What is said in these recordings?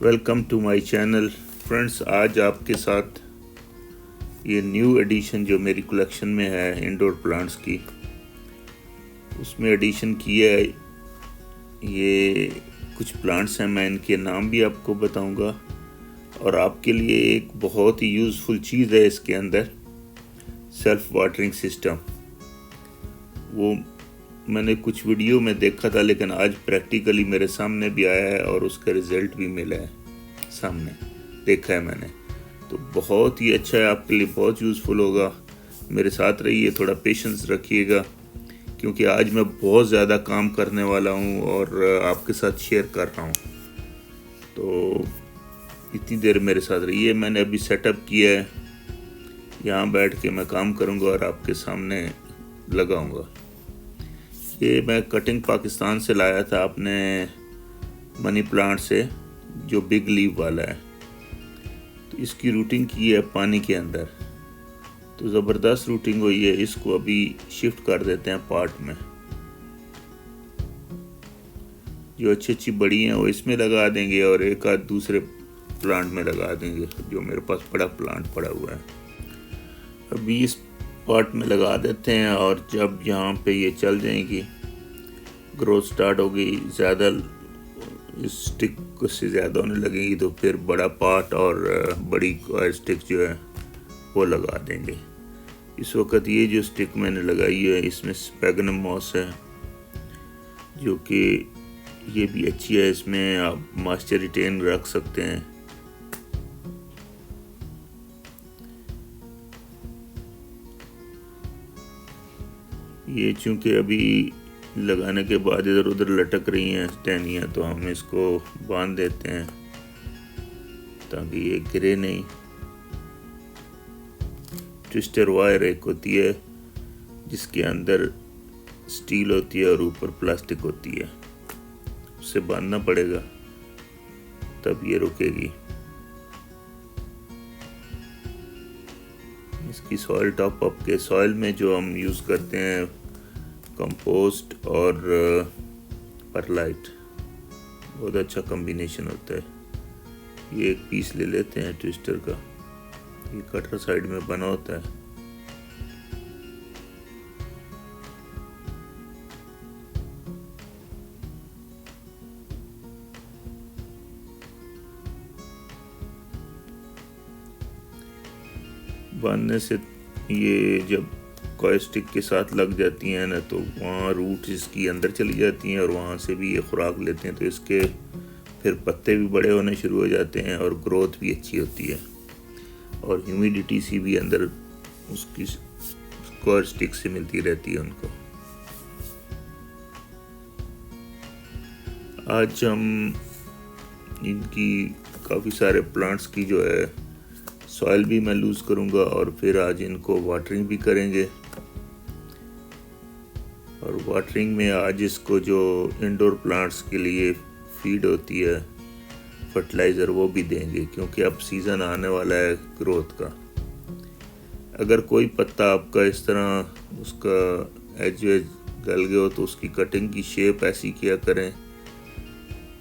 Welcome to my channel friends. आज आपके साथ ये न्यू एडिशन जो मेरी कलेक्शन में है इंडोर प्लांट्स की, उसमें एडिशन किया है। ये कुछ प्लांट्स हैं, मैं इनके नाम भी आपको बताऊंगा और आपके लिए एक बहुत ही यूज़फुल चीज़ है इसके अंदर, सेल्फ वाटरिंग सिस्टम। वो मैंने कुछ वीडियो में देखा था, लेकिन आज प्रैक्टिकली मेरे सामने भी आया है और उसका रिज़ल्ट भी मिला है, सामने देखा है मैंने। तो बहुत ही अच्छा है, आपके लिए बहुत यूज़फुल होगा। मेरे साथ रहिए, थोड़ा पेशेंस रखिएगा, क्योंकि आज मैं बहुत ज़्यादा काम करने वाला हूँ और आपके साथ शेयर कर रहा हूँ। तो इतनी देर मेरे साथ रहिए। मैंने अभी सेटअप किया है, यहाँ बैठ के मैं काम करूँगा और आपके सामने लगाऊँगा। ये मैं कटिंग पाकिस्तान से लाया था अपने मनी प्लांट से, जो बिग लीव वाला है। तो इसकी रूटिंग की है पानी के अंदर, तो ज़बरदस्त रूटिंग हुई है। इसको अभी शिफ्ट कर देते हैं पॉट में। जो अच्छी अच्छी बड़ी हैं वो इसमें लगा देंगे और एक आध दूसरे प्लांट में लगा देंगे, जो मेरे पास बड़ा प्लांट पड़ा हुआ है। अभी इस पॉट में लगा देते हैं और जब यहाँ पे ये चल जाएंगी, ग्रोथ स्टार्ट होगी, ज़्यादा स्टिक से ज़्यादा होने लगेगी, तो फिर बड़ा पॉट और बड़ी स्टिक जो है वो लगा देंगे। इस वक्त ये जो स्टिक मैंने लगाई है, इसमें स्पैगनम मॉस है, जो कि ये भी अच्छी है। इसमें आप मॉइस्चर रिटेन रख सकते हैं। ये चूँकि अभी लगाने के बाद इधर उधर लटक रही हैं टहनियाँ, तो हम इसको बांध देते हैं ताकि ये गिरे नहीं। ट्विस्टर वायर एक होती है जिसके अंदर स्टील होती है और ऊपर प्लास्टिक होती है, उससे बांधना पड़ेगा तब ये रुकेगी। इसकी सॉइल टॉप अप के सॉइल में जो हम यूज़ करते हैं कंपोस्ट और परलाइट, बहुत अच्छा कॉम्बिनेशन होता है। ये एक पीस ले लेते हैं ट्विस्टर का, ये कटर साइड में बना होता है। बांधने से ये जब कोई स्टिक के साथ लग जाती हैं ना, तो वहाँ रूट इसकी अंदर चली जाती हैं और वहाँ से भी ये खुराक लेते हैं, तो इसके फिर पत्ते भी बड़े होने शुरू हो जाते हैं और ग्रोथ भी अच्छी होती है और ह्यूमिडिटी सी भी अंदर उसकी स्क्वायर स्टिक से मिलती रहती है उनको। आज हम इनकी काफ़ी सारे प्लांट्स की जो है सॉइल भी मैं लूज़ करूँगा और फिर आज इनको वाटरिंग भी करेंगे। और वाटरिंग में आज इसको जो इंडोर प्लांट्स के लिए फीड होती है, फर्टिलाइज़र, वो भी देंगे, क्योंकि अब सीज़न आने वाला है ग्रोथ का। अगर कोई पत्ता आपका इस तरह उसका एज वेज गल गया हो, तो उसकी कटिंग की शेप ऐसी किया करें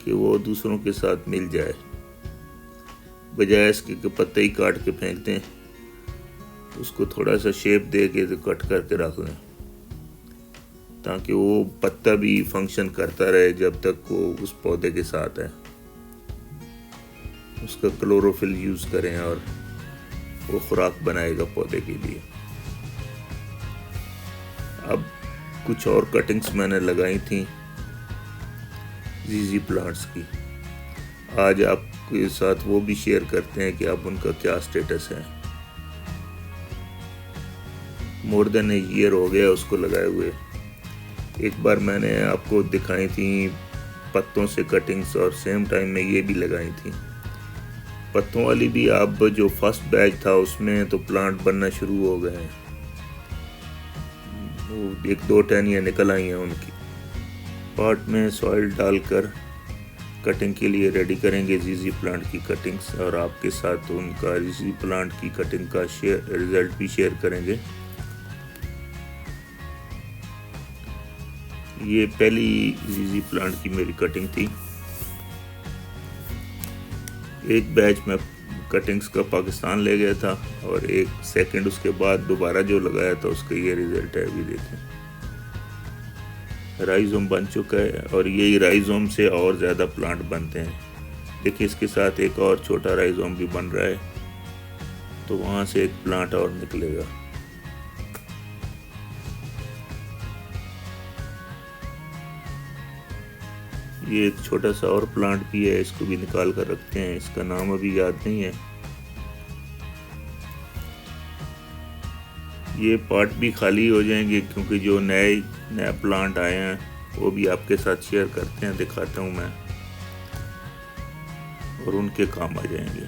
कि वो दूसरों के साथ मिल जाए, बजाय इसके कि पत्ते ही काट के फेंक दें। उसको थोड़ा सा शेप दे के तो कट करके रख लें, ताकि वो पत्ता भी फंक्शन करता रहे जब तक वो उस पौधे के साथ है। उसका क्लोरोफिल यूज़ करें और वो खुराक बनाएगा पौधे के लिए। अब कुछ और कटिंग्स मैंने लगाई थी जीजी प्लांट्स की, आज आपके साथ वो भी शेयर करते हैं कि अब उनका क्या स्टेटस है। मोर देन ए ईयर हो गया उसको लगाए हुए। एक बार मैंने आपको दिखाई थी पत्तों से कटिंग्स और सेम टाइम में ये भी लगाई थी। पत्तों वाली भी अब जो फर्स्ट बैच था उसमें तो प्लांट बनना शुरू हो गए हैं, वो एक दो टहनियाँ निकल आई हैं उनकी। पॉट में सॉइल डालकर कटिंग के लिए रेडी करेंगे जीजी प्लांट की कटिंग्स, और आपके साथ उनका जीजी प्लांट की कटिंग का रिजल्ट भी शेयर करेंगे। ये पहली जीजी प्लांट की मेरी कटिंग थी। एक बैच में कटिंग्स का पाकिस्तान ले गया था और एक सेकंड उसके बाद दोबारा जो लगाया था उसका ये रिज़ल्ट है। अभी देखें राइजोम बन चुका है और यही राइजोम से और ज़्यादा प्लांट बनते हैं। देखिए इसके साथ एक और छोटा राइजोम भी बन रहा है, तो वहाँ से एक प्लांट और निकलेगा। ये एक छोटा सा और प्लांट भी है, इसको भी निकाल कर रखते हैं, इसका नाम अभी याद नहीं है। ये पार्ट भी खाली हो जाएंगे क्योंकि जो नया प्लांट आए हैं वो भी आपके साथ शेयर करते हैं, दिखाता हूँ मैं, और उनके काम आ जाएंगे।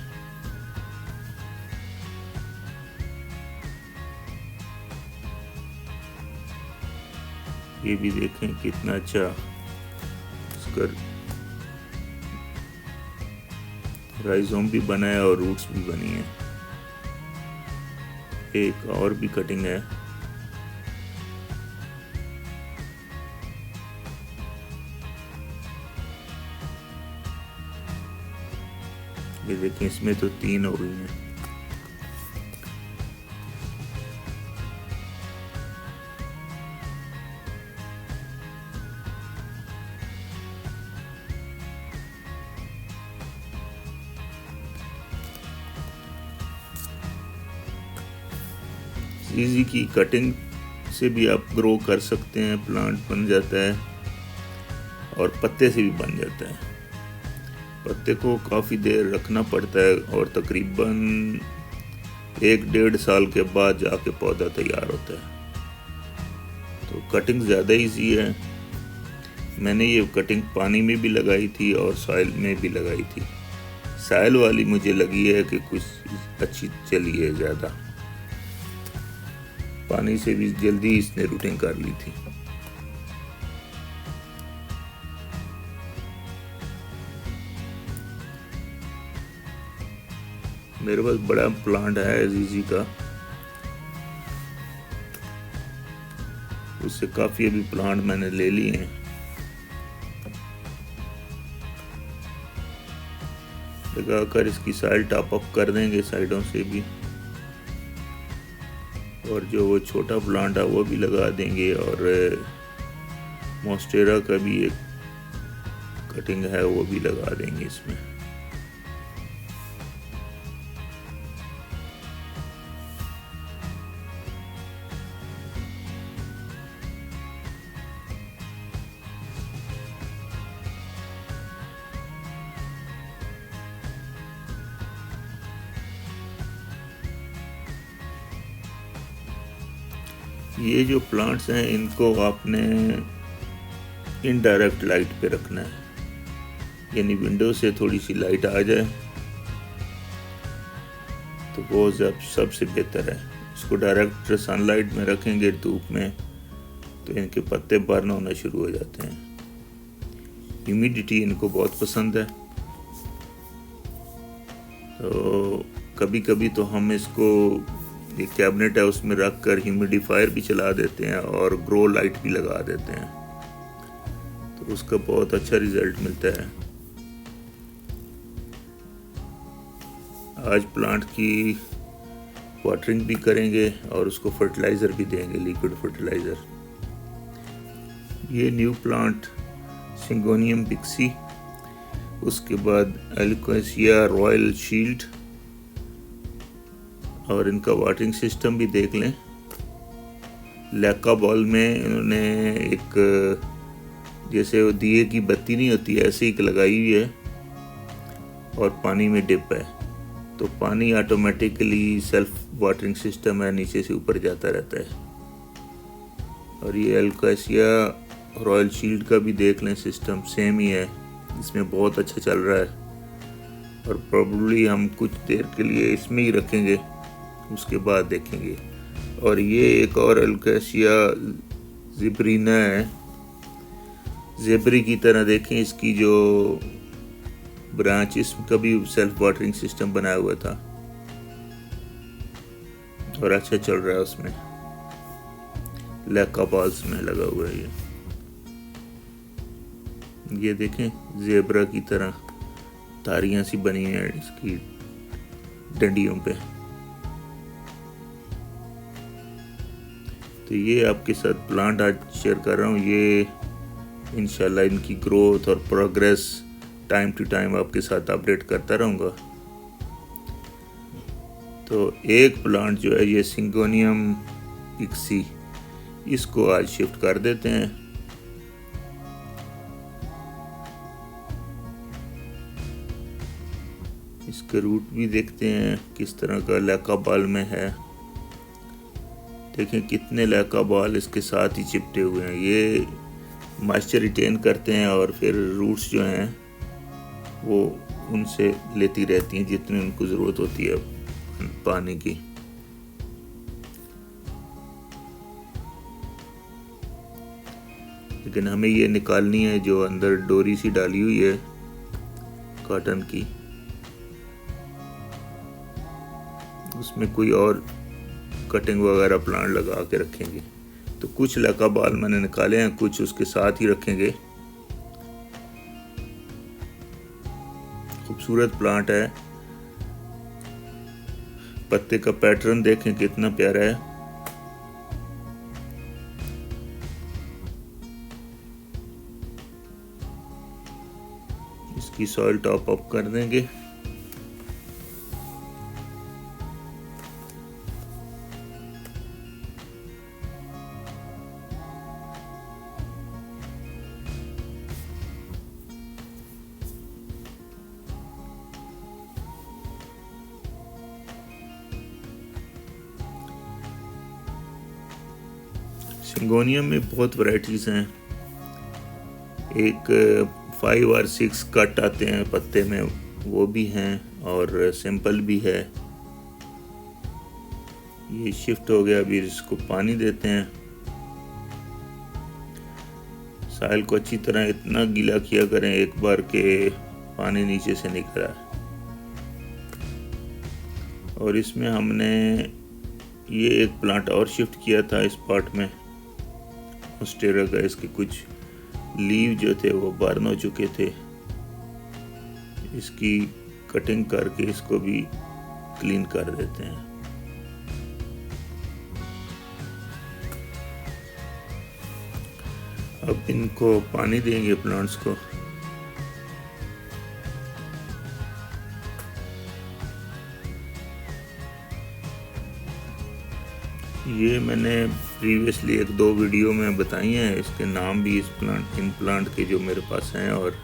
ये भी देखें कितना अच्छा इसका राइजोम भी बना है और रूट्स भी बनी है। एक और भी कटिंग है, ये देखें इसमें तो 3 हो गई हैं। इजी की कटिंग से भी आप ग्रो कर सकते हैं, प्लांट बन जाता है और पत्ते से भी बन जाता है। पत्ते को काफ़ी देर रखना पड़ता है और तकरीबन 1-1.5 साल के बाद जाके पौधा तैयार होता है। तो कटिंग ज़्यादा इजी है। मैंने ये कटिंग पानी में भी लगाई थी और सॉइल में भी लगाई थी। सॉइल वाली मुझे लगी है कि कुछ अच्छी चली है ज़्यादा, पानी से भी जल्दी इसने रूटिंग कर ली थी। मेरे पास बड़ा प्लांट है अजीजी का, उससे काफ़ी अभी प्लांट मैंने ले लिए हैं। लगाकर इसकी साइड टॉप अप कर देंगे साइडों से भी, और जो वो छोटा प्लांट है वो भी लगा देंगे, और मोस्टेरा का भी एक कटिंग है वो भी लगा देंगे इसमें। ये जो प्लांट्स हैं इनको आपने इनडायरेक्ट लाइट पे रखना है, यानी विंडो से थोड़ी सी लाइट आ जाए तो वो सबसे बेहतर है। इसको डायरेक्ट सनलाइट में रखेंगे धूप में तो इनके पत्ते बर्न होना शुरू हो जाते हैं। ह्यूमिडिटी इनको बहुत पसंद है, तो कभी कभी तो हम इसको एक कैबिनेट है उसमें रख कर ह्यूमिडिफायर भी चला देते हैं और ग्रो लाइट भी लगा देते हैं, तो उसका बहुत अच्छा रिजल्ट मिलता है। आज प्लांट की वाटरिंग भी करेंगे और उसको फर्टिलाइज़र भी देंगे, लिक्विड फर्टिलाइज़र। ये न्यू प्लांट सिंगोनियम पिक्सी, उसके बाद एलोकेशिया रॉयल शील्ड, और इनका वाटरिंग सिस्टम भी देख लें। लैका बॉल में इन्होंने एक जैसे वो दिए की बत्ती नहीं होती ऐसे ही लगाई हुई है और पानी में डिप है, तो पानी ऑटोमेटिकली सेल्फ वाटरिंग सिस्टम है, नीचे से ऊपर जाता रहता है। और ये एलोकेशिया रॉयल शील्ड का भी देख लें, सिस्टम सेम ही है, इसमें बहुत अच्छा चल रहा है और प्रॉब्ली हम कुछ देर के लिए इसमें ही रखेंगे, उसके बाद देखेंगे। और ये एक और एलोकेशिया ज़िब्रीना है, ज़ेबरी की तरह देखें, इसकी जो ब्रांच इसका भी सेल्फ वाटरिंग सिस्टम बनाया हुआ था और अच्छा चल रहा है उसमें। लैका बॉल्स में लगा हुआ है ये देखें ज़ेब्रा की तरह धारियाँ सी बनी हैं इसकी डंडियों पे। तो ये आपके साथ प्लांट आज शेयर कर रहा हूँ। ये इंशाल्लाह इनकी ग्रोथ और प्रोग्रेस टाइम टू टाइम आपके साथ अपडेट करता रहूँगा। तो एक प्लांट जो है ये सिंगोनियम पिक्सी, इसको आज शिफ्ट कर देते हैं। इसके रूट भी देखते हैं किस तरह का लैका बाल में है। देखें कितने लैका बाल इसके साथ ही चिपटे हुए हैं। ये मॉइस्चर रिटेन करते हैं और फिर रूट्स जो हैं वो उनसे लेती रहती हैं जितनी उनको ज़रूरत होती है पानी की। लेकिन हमें ये निकालनी है जो अंदर डोरी सी डाली हुई है कॉटन की, उसमें कोई और कटिंग वगैरह प्लांट लगा के रखेंगे। तो कुछ लका बाल मैंने निकाले हैं, कुछ उसके साथ ही रखेंगे। खूबसूरत प्लांट है। पत्ते का पैटर्न देखें कितना प्यारा है। इसकी सॉइल टॉप अप कर देंगे। सिंगोनियम में बहुत वैरायटीज हैं। एक 5 और 6 कट आते हैं पत्ते में, वो भी हैं और सिंपल भी है। ये शिफ्ट हो गया, अभी इसको पानी देते हैं। साइल को अच्छी तरह इतना गीला किया करें एक बार के पानी नीचे से निकल आए। और इसमें हमने ये एक प्लांट और शिफ्ट किया था इस पार्ट में, ऑस्टेरा का। इसके कुछ लीव जो थे वो बर्न हो चुके थे। इसकी कटिंग करके इसको भी क्लीन कर देते हैं। अब इनको पानी देंगे प्लांट्स को। ये मैंने प्रीवियसली 1-2 वीडियो में बताई हैं। इसके नाम भी इन प्लांट के जो मेरे पास हैं, और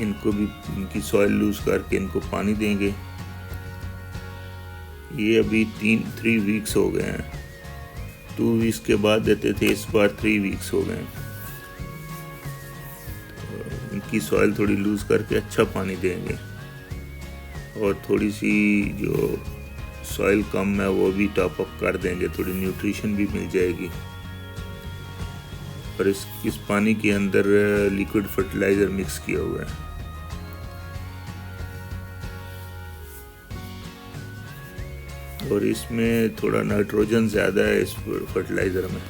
इनको भी इनकी सॉइल लूज करके इनको पानी देंगे। ये अभी 3 वीक्स हो गए हैं। 2 वीक्स के बाद देते थे, इस बार 3 वीक्स हो गए हैं। तो इनकी सॉइल थोड़ी लूज करके अच्छा पानी देंगे, और थोड़ी सी जो सॉइल कम है वो भी टॉप अप कर देंगे, थोड़ी न्यूट्रिशन भी मिल जाएगी। और इस पानी के अंदर लिक्विड फर्टिलाइजर मिक्स किया हुआ है। और इसमें थोड़ा नाइट्रोजन ज़्यादा है इस फर्टिलाइजर में।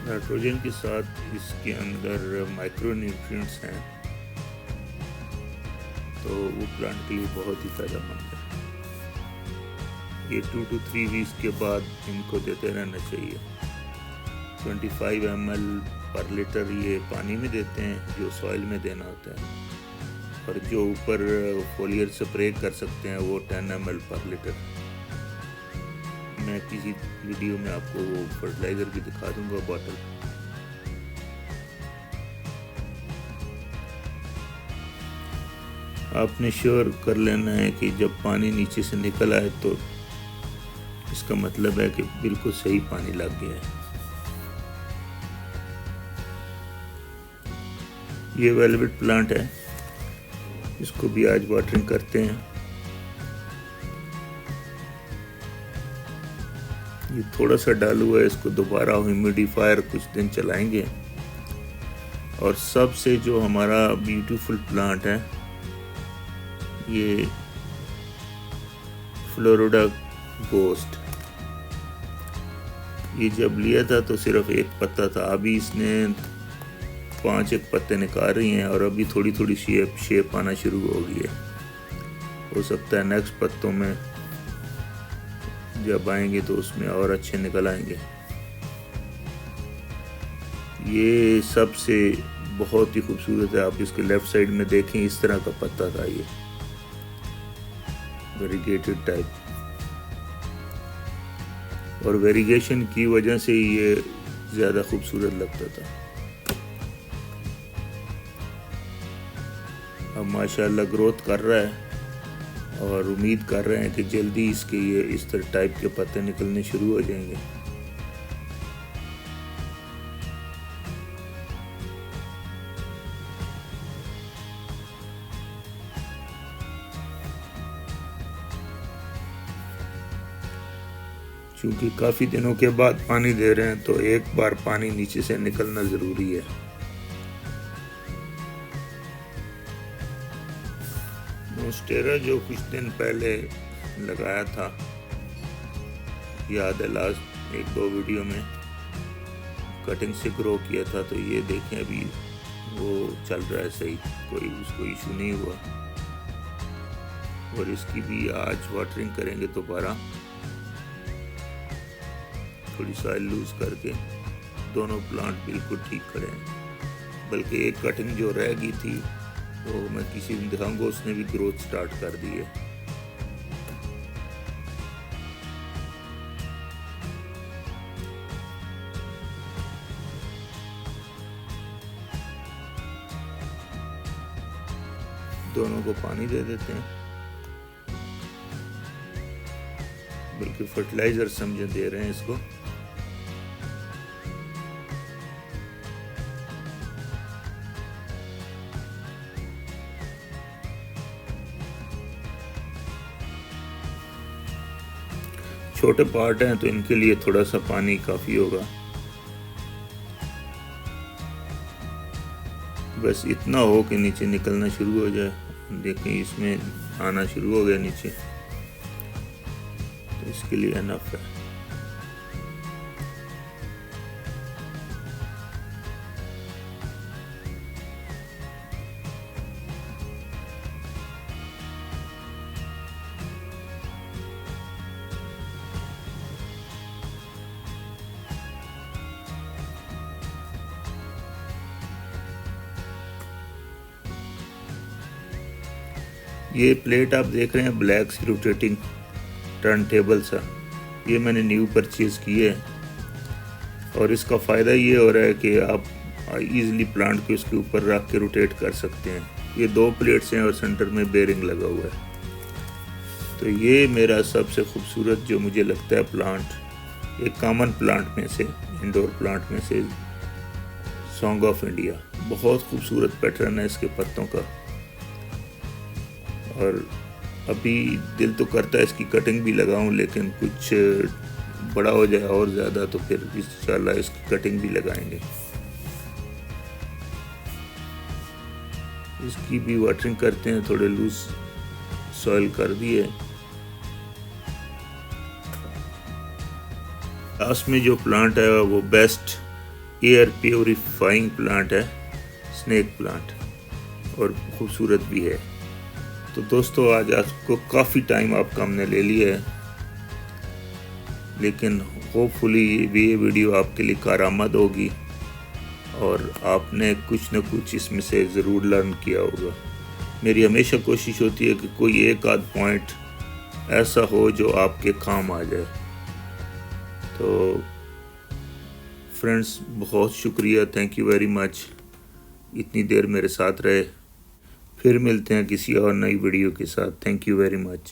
नाइट्रोजन के साथ इसके अंदर माइक्रो न्यूट्रिएंट्स हैं, तो वो प्लांट के लिए बहुत ही फायदेमंद है। ये 2 to 3 वीक्स के बाद इनको देते रहना चाहिए। 25 ml पर लीटर ये पानी में देते हैं जो सॉइल में देना होता है, और जो ऊपर फोलियर स्प्रे कर सकते हैं वो 10 ml पर लीटर। मैं किसी वीडियो में आपको वो फर्टिलाइज़र भी दिखा दूंगा बॉटल। आपने श्योर कर लेना है कि जब पानी नीचे से निकल आए तो इसका मतलब है कि बिल्कुल सही पानी लग गया है। ये वेलवेट प्लांट है, इसको भी आज वाटरिंग करते हैं। ये थोड़ा सा डालू हुआ है, इसको दोबारा ह्यूमिडिफायर कुछ दिन चलाएंगे। और सबसे जो हमारा ब्यूटीफुल प्लांट है ये फ्लोरिडा गोस्ट। ये जब लिया था तो सिर्फ एक पत्ता था, अभी इसने 5 एक पत्ते निकाल रही हैं और अभी थोड़ी थोड़ी शेप आना शुरू हो गई है। हो सकता है नेक्स्ट पत्तों में जब आएंगे तो उसमें और अच्छे निकल आएंगे। ये सबसे बहुत ही खूबसूरत है। आप इसके लेफ्ट साइड में देखें, इस तरह का पत्ता था ये, वेरीगेटेड टाइप, और वेरीगेशन की वजह से ये ज़्यादा खूबसूरत लगता था। अब माशाल्लाह ग्रोथ कर रहा है और उम्मीद कर रहे हैं कि जल्दी इसके ये इस तरह टाइप के पत्ते निकलने शुरू हो जाएंगे। क्योंकि काफ़ी दिनों के बाद पानी दे रहे हैं तो एक बार पानी नीचे से निकलना ज़रूरी है। मोन्स्टेरा जो कुछ दिन पहले लगाया था, याद है लास्ट 1-2 वीडियो में कटिंग से ग्रो किया था, तो ये देखें अभी वो चल रहा है सही, कोई उसको इशू नहीं हुआ। और इसकी भी आज वाटरिंग करेंगे दोबारा, थोड़ी सॉइल लूज करके दोनों प्लांट बिल्कुल ठीक करें। बल्कि एक कटिंग जो रह गई थी वो मैं किसी दिन दिखाऊंगा, उसने भी ग्रोथ स्टार्ट कर दी है। दोनों को पानी दे देते हैं, बल्कि फर्टिलाइजर समझे दे रहे हैं इसको। छोटे पार्ट हैं तो इनके लिए थोड़ा सा पानी काफ़ी होगा। बस इतना हो कि नीचे निकलना शुरू हो जाए। देखें इसमें आना शुरू हो गया नीचे, तो इसके लिए इनफ है। ये प्लेट आप देख रहे हैं ब्लैक सी रोटेटिंग टर्न टेबल सा, ये मैंने न्यू परचेज़ की है और इसका फ़ायदा ये हो रहा है कि आप इजीली प्लांट को इसके ऊपर रख के रोटेट कर सकते हैं। ये 2 प्लेट्स हैं और सेंटर में बेरिंग लगा हुआ है। तो ये मेरा सबसे खूबसूरत जो मुझे लगता है प्लांट, एक कॉमन प्लांट में से, इंडोर प्लांट में से, सॉन्ग ऑफ इंडिया। बहुत खूबसूरत पैटर्न है इसके पत्तों का और अभी दिल तो करता है इसकी कटिंग भी लगाऊं, लेकिन कुछ बड़ा हो जाए और ज़्यादा तो फिर इंशाल्लाह इसकी कटिंग भी लगाएंगे। इसकी भी वाटरिंग करते हैं, थोड़े लूज सॉइल कर दिए। लास्ट में जो प्लांट है वो बेस्ट एयर प्योरीफाइंग प्लांट है, स्नेक प्लांट, और खूबसूरत भी है। तो दोस्तों आज आपको काफ़ी टाइम आपका हमने ले लिया है, लेकिन होपफुली ये वीडियो आपके लिए कारआमद होगी और आपने कुछ न कुछ इसमें से ज़रूर लर्न किया होगा। मेरी हमेशा कोशिश होती है कि कोई एक आध पॉइंट ऐसा हो जो आपके काम आ जाए। तो फ्रेंड्स, बहुत शुक्रिया, थैंक यू वेरी मच, इतनी देर मेरे साथ रहे। फिर मिलते हैं किसी और नई वीडियो के साथ। Thank you very much.